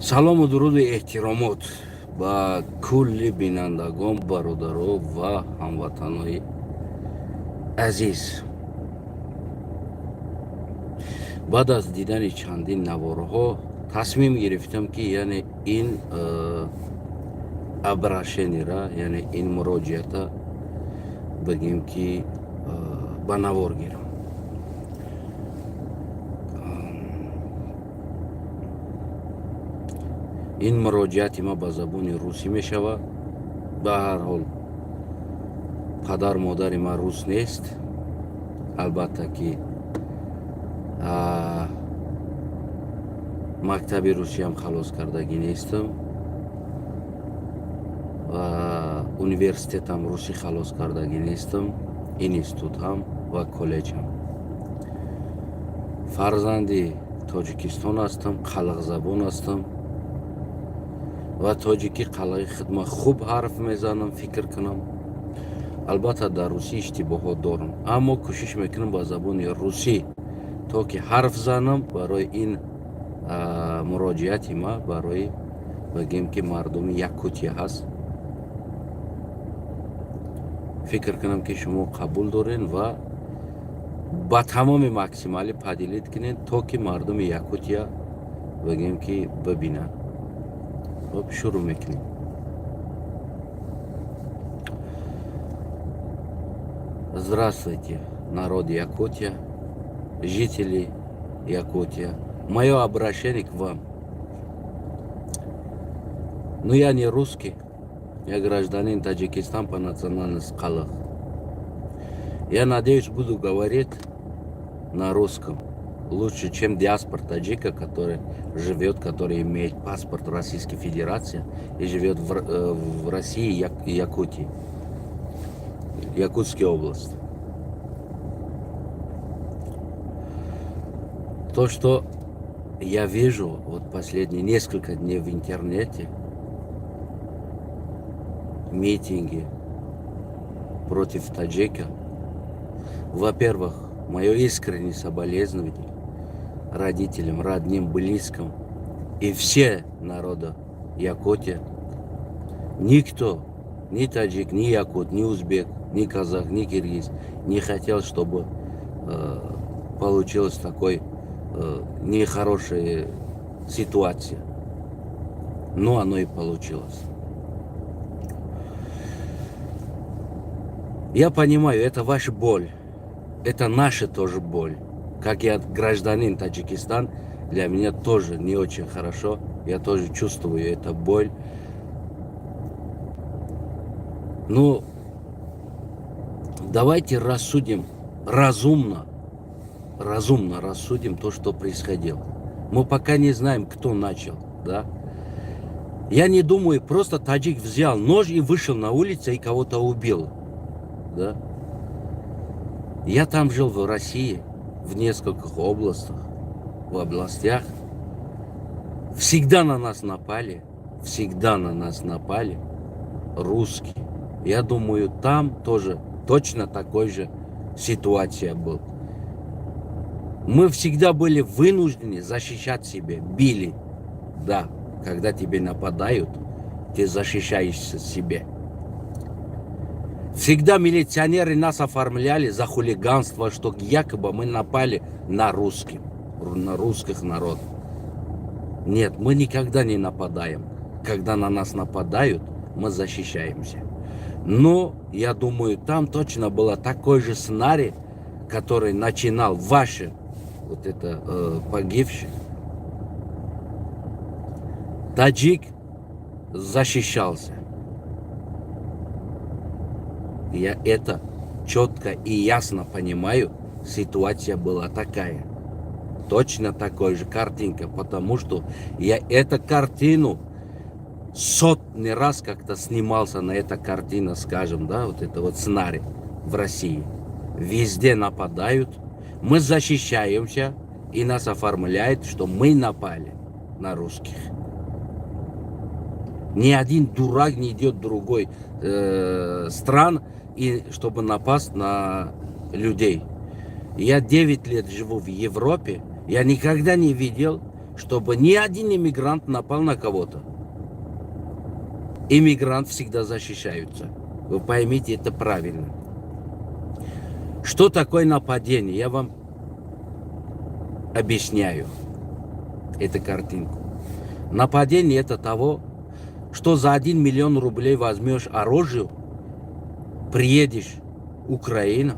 салому дуруду эҳтиромот ба кулли бинандагон, бародаро ва ҳамватанои азиз. баъд аз дидани чандин наворҳо тасмим гирифтам, ки яъне ин обрашенияра, яъне ин муроҷиата бигем, ки ба навор гирам. ин муроҷиати ма ба забони русӣ мешавад. ба ҳар ҳол падар модари ман рус нест. албатта ки мактаби русиям халос кардагӣ нестам ва университетам русӣ халос кардагӣ нестам, институтам ва коллеҷам. фарзанди тоҷикистон ҳастам, қалғзабон ҳастам ва тоҷикӣ қалғи хидма хуб ҳарф мезанам, фикр кунам. албатта дар русӣ иштибоҳот дорам, аммо кӯшиш мекунам ба забони русӣ то ки ҳарф занам. барои ин муроҷиати ма барои бигем ки мардуми Якутия ҳаст. фикр кунам ки шумо қабул дорен ва ба тамоми максималӣ падилид кунед, то ки мардуми Якутия бигем ки бибинад. хуб, шурӯъ мекунем. Здравствуйте, народ Якутия, жители Якутия. Мое обращение к вам. Но я не русский, я гражданин Таджикистана по национальности Калах. Я надеюсь, буду говорить на русском лучше, чем диаспора таджика, который живет, который имеет паспорт Российской Федерации и живет в России, Якутии, Якутской области. То, что я вижу вот последние несколько дней в интернете, митинги против таджика, во-первых, мое искреннее соболезнование родителям, родным, близким и все народа Якутии. Никто, ни таджик, ни якут, ни узбек, ни казах, ни киргиз не хотел, чтобы получилась такой нехорошая ситуация. Но оно и получилось. Я понимаю, это ваша боль. Это наша тоже боль. Как я гражданин Таджикистана, для меня тоже не очень хорошо. Я тоже чувствую эту боль. Но давайте рассудим разумно рассудим то, что происходило. Мы пока не знаем, кто начал, да? Я не думаю, просто таджик взял нож и вышел на улицу и кого-то убил, да? Я там жил в России, в нескольких областях, в областях. Всегда на нас напали русские. Я думаю, там тоже точно такой же ситуация была. Мы всегда были вынуждены защищать себя, били. Да, когда тебе нападают, ты защищаешься себе. Всегда милиционеры нас оформляли за хулиганство, что якобы мы напали на русских народов. Нет, мы никогда не нападаем. Когда на нас нападают, мы защищаемся. Но, я думаю, там точно был такой же сценарий, который начинал ваши вот это погибших. Таджик защищался. Я это четко и ясно понимаю. Ситуация была такая. Точно такой же картинка. Потому что я эту картину сотни раз как-то снимался на эта картина, скажем, да, вот это вот сценарий в России. Везде нападают. Мы защищаемся. И нас оформляют, что мы напали на русских. Ни один дурак не идет в другой стран, и чтобы напасть на людей. Я 9 лет живу в Европе. Я никогда не видел, чтобы ни один иммигрант напал на кого-то. Иммигрант всегда защищаются. Вы поймите это правильно. Что такое нападение? Я вам объясняю эту картинку. Нападение это того, что за 1 миллион рублей возьмешь оружие, приедешь в Украину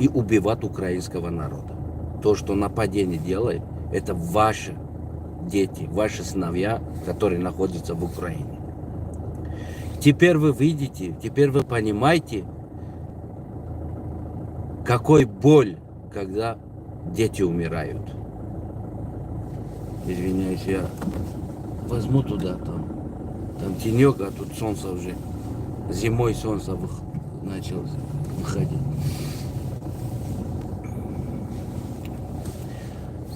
и убивать украинского народа. То, что нападение делает, это ваши дети, ваши сыновья, которые находятся в Украине. Теперь вы видите, теперь вы понимаете, какой боль, когда дети умирают. Извиняюсь, я возьму туда, там тенек, а тут солнце уже. Зимой солнце начало выходить.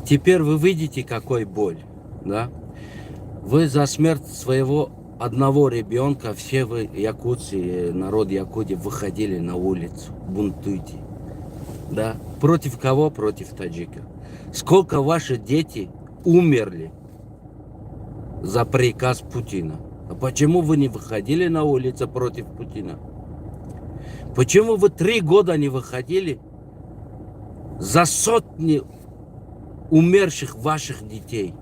Теперь вы видите, какой боль, да? Вы за смерть своего одного ребенка, все вы, якутцы, народ Якутии, выходили на улицу, бунтуйте, да? Против кого? Против таджиков. Сколько ваши дети умерли за приказ Путина? А почему вы не выходили на улицу против Путина? Почему вы 3 года не выходили за сотни умерших ваших детей,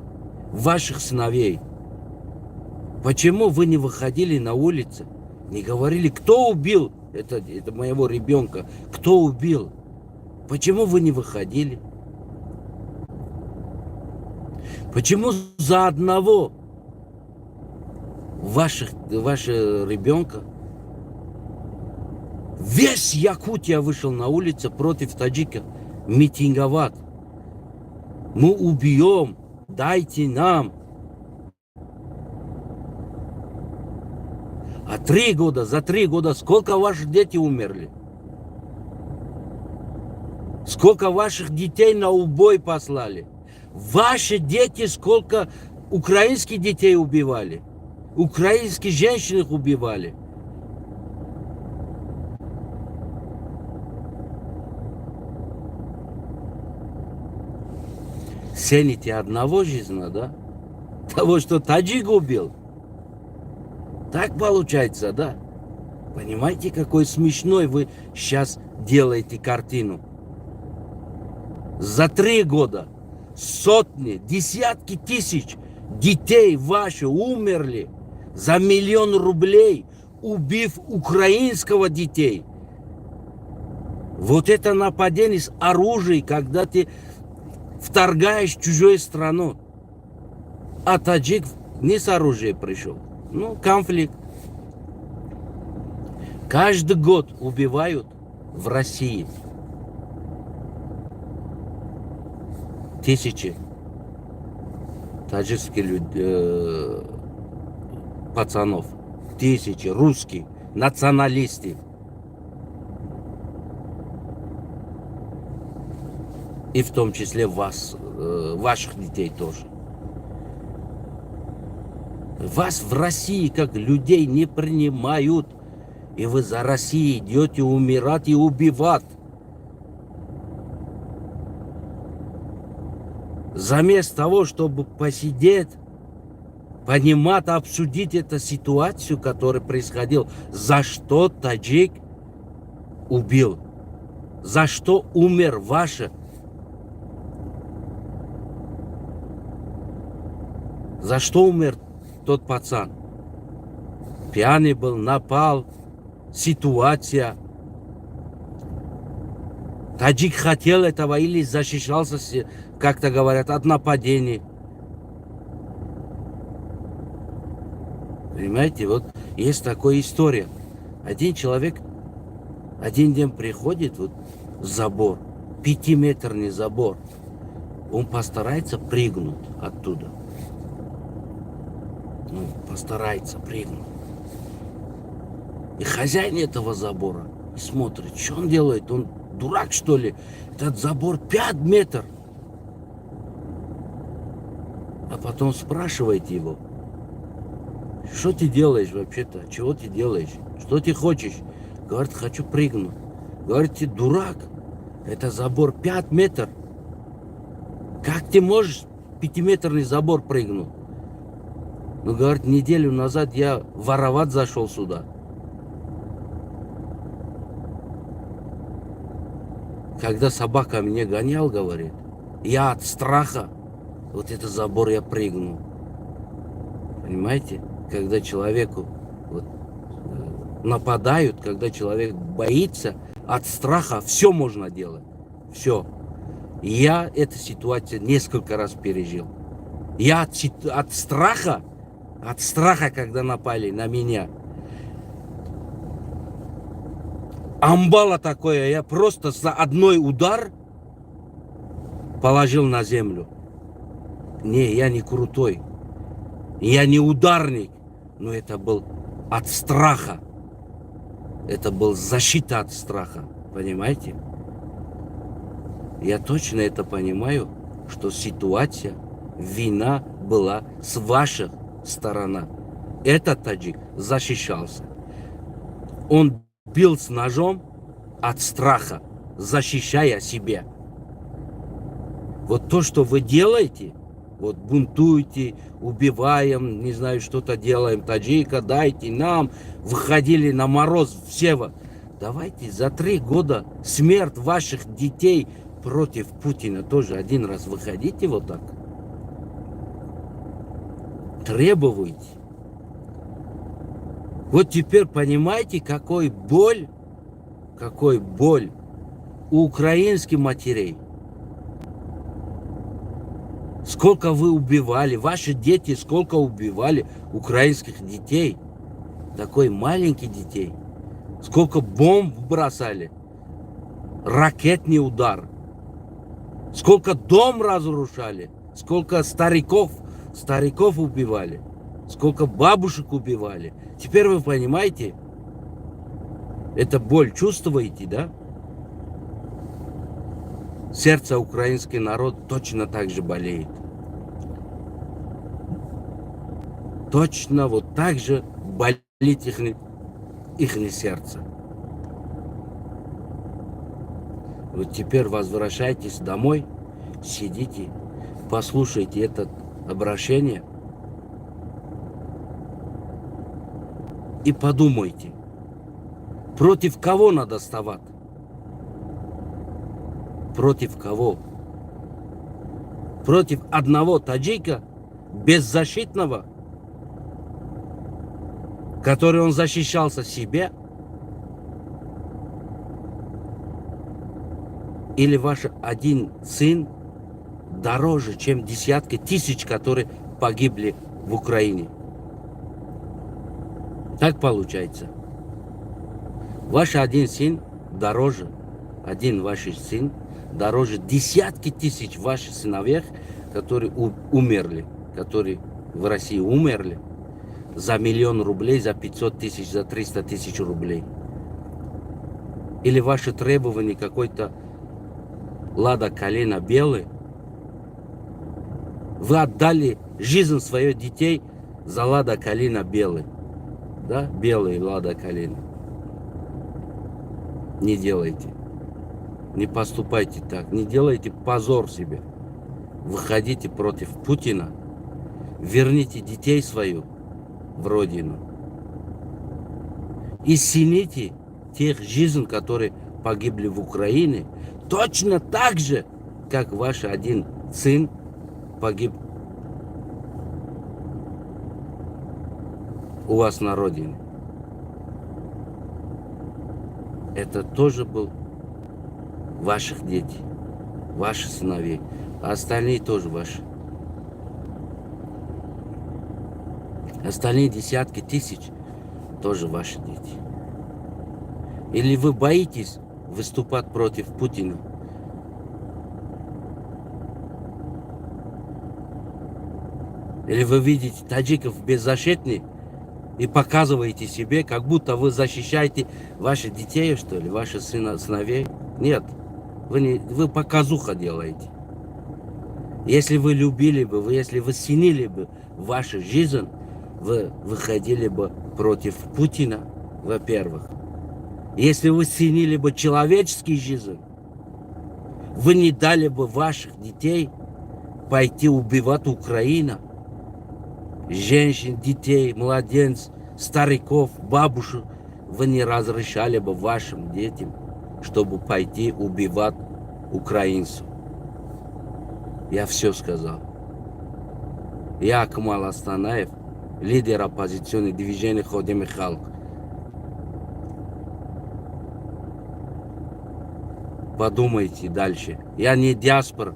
ваших сыновей? Почему вы не выходили на улицу, не говорили, кто убил это моего ребенка, кто убил? Почему вы не выходили? Почему за одного вашего ребенка весь Якутия вышел на улицу против таджиков митинговать? Мы убьем, дайте нам. А за 3 года сколько ваших детей умерли? Сколько ваших детей на убой послали? Ваши дети сколько украинских детей убивали? Украинские женщины убивали? Цените одного жизни, да? Того, что таджик убил. Так получается, да? Понимаете, какой смешной вы сейчас делаете картину? За 3 года сотни, десятки тысяч детей ваши умерли за 1 миллион рублей, убив украинского детей. Вот это нападение с оружием, когда ты вторгаешь в чужую страну. А таджик не с оружием пришел. Ну, конфликт. Каждый год убивают в России тысячи таджикских пацанов. Тысячи русских, националисты. И в том числе вас, ваших детей тоже. Вас в России как людей не принимают. И вы за Россию идете умирать и убивать. Заместо того, чтобы посидеть, понимать, обсудить эту ситуацию, которая происходила, за что таджик убил, за что умер ваше. За что умер тот пацан? Пьяный был, напал, ситуация. Таджик хотел этого или защищался, как-то говорят, от нападений. Понимаете, вот есть такая история. Один человек один день приходит, вот забор, 5-метрный забор. Он постарается прыгнуть оттуда. Ну, постарается прыгнуть. И хозяин этого забора смотрит, что он делает, он дурак что ли? Этот забор 5 метров. А потом спрашивает его, что ты делаешь вообще-то, чего ты делаешь, что ты хочешь? Говорит, хочу прыгнуть. Говорит, ты дурак, это забор 5 метров. Как ты можешь пятиметрный забор прыгну. Но, говорит, неделю назад я воровать зашел сюда. Когда собака меня гонял, говорит, я от страха вот этот забор я прыгнул. Понимаете? Когда человеку вот, нападают, когда человек боится, от страха все можно делать. Все. Я эту ситуацию несколько раз пережил. Я от страха, когда напали на меня, амбала такое, я просто за одной удар положил на землю. Не, я не крутой, я не ударник, но это был от страха. Это был защита от страха, понимаете? Я точно это понимаю, что ситуация, вина была с вашей стороны. Этот таджик защищался. Он бил с ножом от страха, защищая себя. Вот то, что вы делаете, вот бунтуете, убиваем, не знаю, что-то делаем, таджика, дайте нам, выходили на мороз все. Давайте за 3 года смерть ваших детей против Путина тоже один раз выходите вот так. Требуйте. Вот теперь понимаете, какой боль у украинских матерей. Сколько вы убивали, ваши дети сколько убивали украинских детей. Такой маленький детей. Сколько бомб бросали. Ракетный удар. Сколько дом разрушали. Сколько стариков убивали. Сколько бабушек убивали. Теперь вы понимаете? Это боль чувствуете, да? Сердце украинский народ точно так же болеет. Точно вот так же болит их сердце. Вот теперь возвращайтесь домой, сидите, послушайте это обращение и подумайте, против кого надо вставать? Против кого? Против одного таджика, беззащитного, который он защищался себе? Или ваш один сын дороже, чем десятки тысяч, которые погибли в Украине? Так получается. Ваш один сын дороже, один ваш сын дороже десятки тысяч ваших сыновей, которые умерли, которые в России умерли за 1 000 000 рублей, за 500 тысяч, за 300 тысяч рублей. Или ваши требования какой-то Лада Калина белый. Вы отдали жизнь своих детей за Лада Калина белый. Да? Белый Лада Калина. Не делайте. Не поступайте так. Не делайте позор себе. Выходите против Путина. Верните детей свою в родину. И сините тех жизней, которые погибли в Украине, точно так же, как ваш один сын погиб у вас на родине. Это тоже был ваших детей, ваши сыновей, а остальные тоже ваши. Остальные десятки тысяч тоже ваши дети. Или вы боитесь выступать против Путина? Или вы видите таджиков беззащитных и показываете себе, как будто вы защищаете ваших детей, что ли, ваших сыновей? Нет, вы показуха делаете. Если вы любили бы, если вы ценили бы вашу жизнь, вы выходили бы против Путина, во-первых. Если вы ценили бы человеческие жизни, вы не дали бы ваших детей пойти убивать Украину? Женщин, детей, младенцев, стариков, бабушек вы не разрешали бы вашим детям, чтобы пойти убивать украинцев. Я все сказал. Я Акмал Астанаев, лидер оппозиционного движения «Ходим Халк». Подумайте дальше. Я не диаспор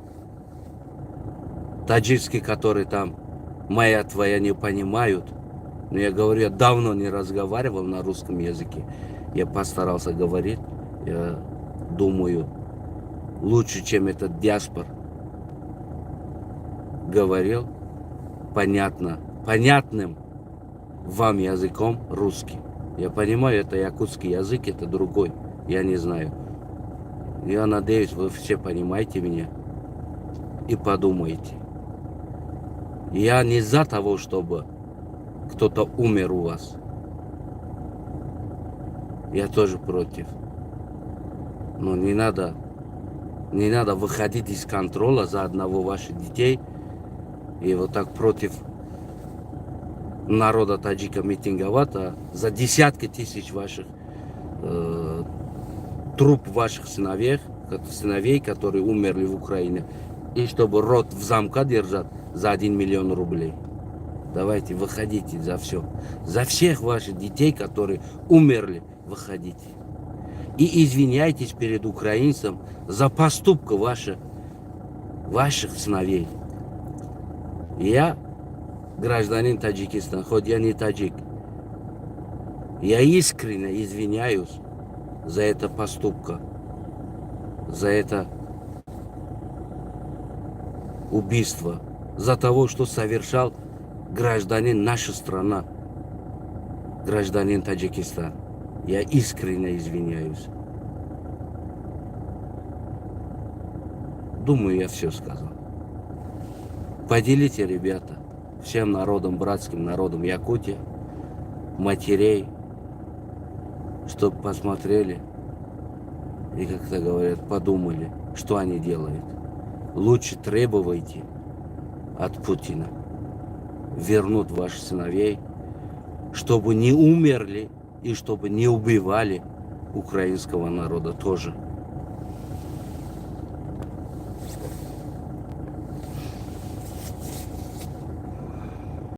таджикский, который там моя твоя не понимают. Но я говорю, я давно не разговаривал на русском языке. Я постарался говорить. Я думаю, лучше, чем этот диаспор говорил понятным вам языком русский. Я понимаю, это якутский язык, это другой. Я не знаю. Я надеюсь, вы все понимаете меня и подумаете. Я не за того, чтобы кто-то умер у вас. Я тоже против. Но не надо выходить из контроля за одного ваших детей и вот так против народа таджика митинговать, а за десятки тысяч ваших труп ваших сыновей, которые умерли в Украине, и чтобы рот в замка держать за 1 миллион рублей. Давайте, выходите за все. За всех ваших детей, которые умерли, выходите. И извиняйтесь перед украинцем за поступку ваших сыновей. Я гражданин Таджикистана, хоть я не таджик. Я искренне извиняюсь за это поступка, за это убийство, за того, что совершал гражданин нашей страны, гражданин Таджикистана. Я искренне извиняюсь. Думаю, я все сказал. Поделите, ребята, всем народом, братским народом Якутии, матерей, чтобы посмотрели и, как-то говорят, подумали, что они делают. Лучше требуйте от Путина вернуть ваших сыновей, чтобы не умерли и чтобы не убивали украинского народа тоже.